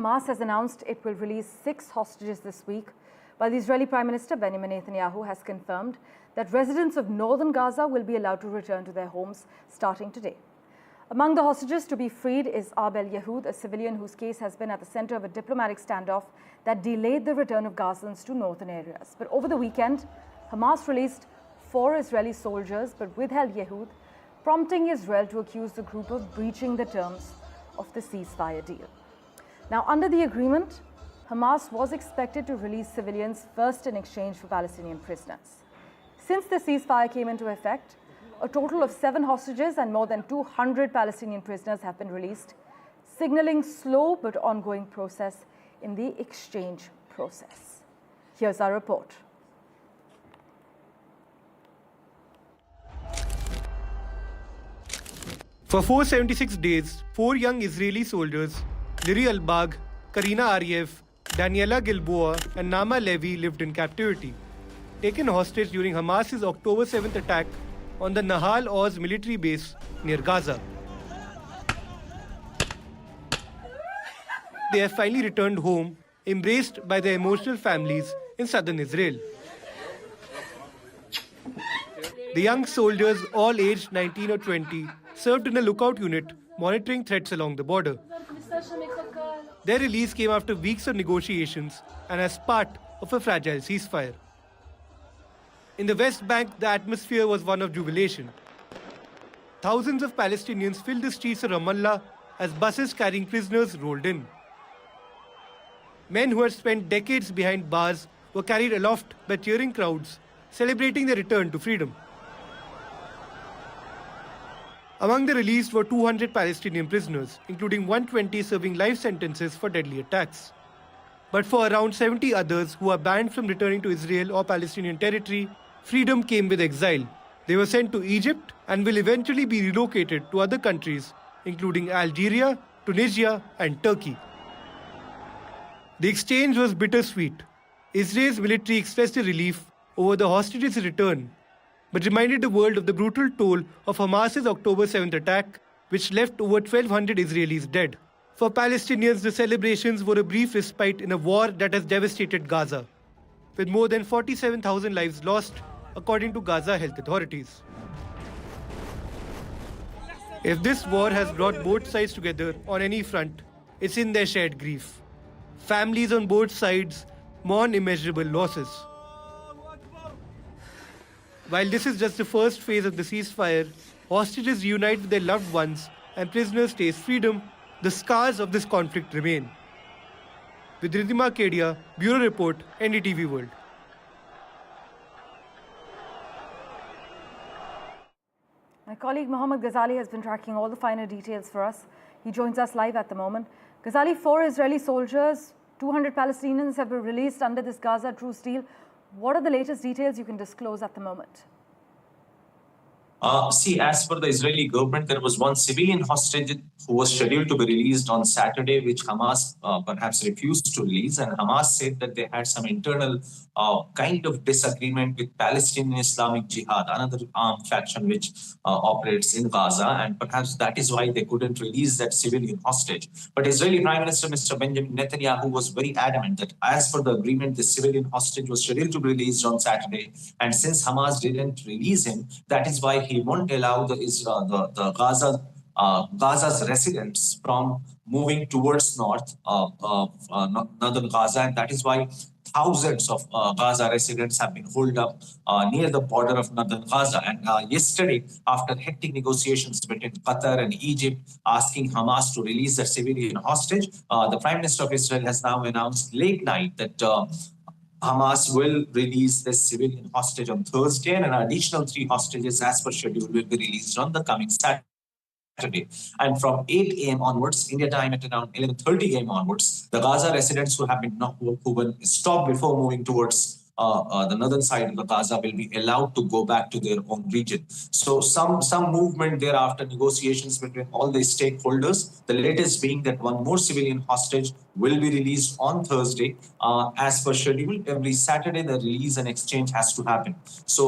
Hamas has announced it will release 6 hostages this week, while the Israeli Prime Minister Benjamin Netanyahu has confirmed that residents of northern Gaza will be allowed to return to their homes starting today. Among the hostages to be freed is Abel Yehud, a civilian whose case has been at the center of a diplomatic standoff that delayed the return of Gazans to northern areas. But over the weekend, Hamas released 4 Israeli soldiers but withheld Yehud, prompting Israel to accuse the group of breaching the terms of the ceasefire deal. Now, under the agreement, Hamas was expected to release civilians first in exchange for Palestinian prisoners. Since the ceasefire came into effect, a total of 7 hostages and more than 200 Palestinian prisoners have been released, signaling slow but ongoing process in the exchange process. Here's our report. For 476 days, 4 young Israeli soldiers, Liri Albag, Karina Ariev, Daniela Gilboa and Nama Levy lived in captivity, taken hostage during Hamas's October 7th attack on the Nahal Oz military base near Gaza. They have finally returned home, embraced by their emotional families in southern Israel. The young soldiers, all aged 19 or 20, served in a lookout unit monitoring threats along the border. Their release came after weeks of negotiations and as part of a fragile ceasefire. In the West Bank, the atmosphere was one of jubilation. Thousands of Palestinians filled the streets of Ramallah as buses carrying prisoners rolled in. Men who had spent decades behind bars were carried aloft by cheering crowds, celebrating their return to freedom. Among the released were 200 Palestinian prisoners, including 120 serving life sentences for deadly attacks. But for around 70 others who are banned from returning to Israel or Palestinian territory, freedom came with exile. They were sent to Egypt and will eventually be relocated to other countries, including Algeria, Tunisia, and Turkey. The exchange was bittersweet. Israel's military expressed a relief over the hostages' return, but reminded the world of the brutal toll of Hamas's October 7th attack, which left over 1,200 Israelis dead. For Palestinians, the celebrations were a brief respite in a war that has devastated Gaza, with more than 47,000 lives lost, according to Gaza health authorities. If this war has brought both sides together on any front, it's in their shared grief. Families on both sides mourn immeasurable losses. While this is just the first phase of the ceasefire, hostages reunite with their loved ones and prisoners taste freedom, the scars of this conflict remain. With Ridhima Kedia, Bureau Report, NDTV World. My colleague Mohammad Ghazali has been tracking all the finer details for us. He joins us live at the moment. Ghazali, 4 Israeli soldiers, 200 Palestinians have been released under this Gaza truce deal. What are the latest details you can disclose at the moment? As per the Israeli government, there was one civilian hostage who was scheduled to be released on Saturday, which Hamas perhaps refused to release. And Hamas said that they had some internal kind of disagreement with Palestinian Islamic Jihad, another armed faction which operates in Gaza. And perhaps that is why they couldn't release that civilian hostage. But Israeli Prime Minister Mr. Benjamin Netanyahu was very adamant that as per the agreement, the civilian hostage was scheduled to be released on Saturday. And since Hamas didn't release him, that is why he won't allow Gaza's residents from moving towards northern Gaza, and that is why thousands of Gaza residents have been holed up near the border of northern Gaza. And yesterday, after hectic negotiations between Qatar and Egypt asking Hamas to release the civilian hostage, the Prime Minister of Israel has now announced late night that Hamas will release this civilian hostage on Thursday, and an additional 3 hostages as per schedule will be released on the coming Saturday. And from 8 a.m. onwards, India time at around 11:30 a.m. onwards, the Gaza residents who have been stopped before moving towards the northern side of the Gaza will be allowed to go back to their own region. So some movement there after negotiations between all the stakeholders, the latest being that one more civilian hostage will be released on Thursday. As per schedule, every Saturday the release and exchange has to happen. So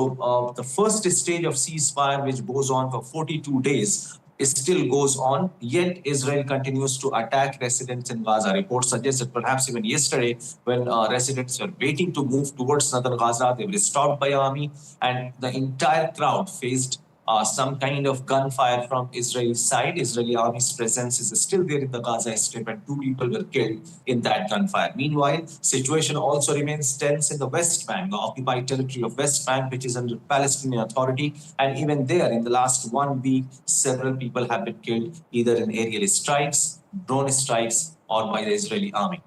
the first stage of ceasefire, which goes on for 42 days, still goes on, yet Israel continues to attack residents in Gaza. Reports suggest that perhaps even yesterday, when residents were waiting to move towards northern Gaza, they were stopped by army, and the entire crowd faced some kind of gunfire from Israel's side. Israeli army's presence is still there in the Gaza Strip, and 2 people were killed in that gunfire. Meanwhile, situation also remains tense in the West Bank, the occupied territory of West Bank, which is under Palestinian Authority. And even there, in the last 1 week, several people have been killed either in aerial strikes, drone strikes, or by the Israeli army.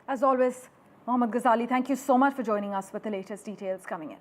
As always, Mohammad Ghazali, thank you so much for joining us with the latest details coming in.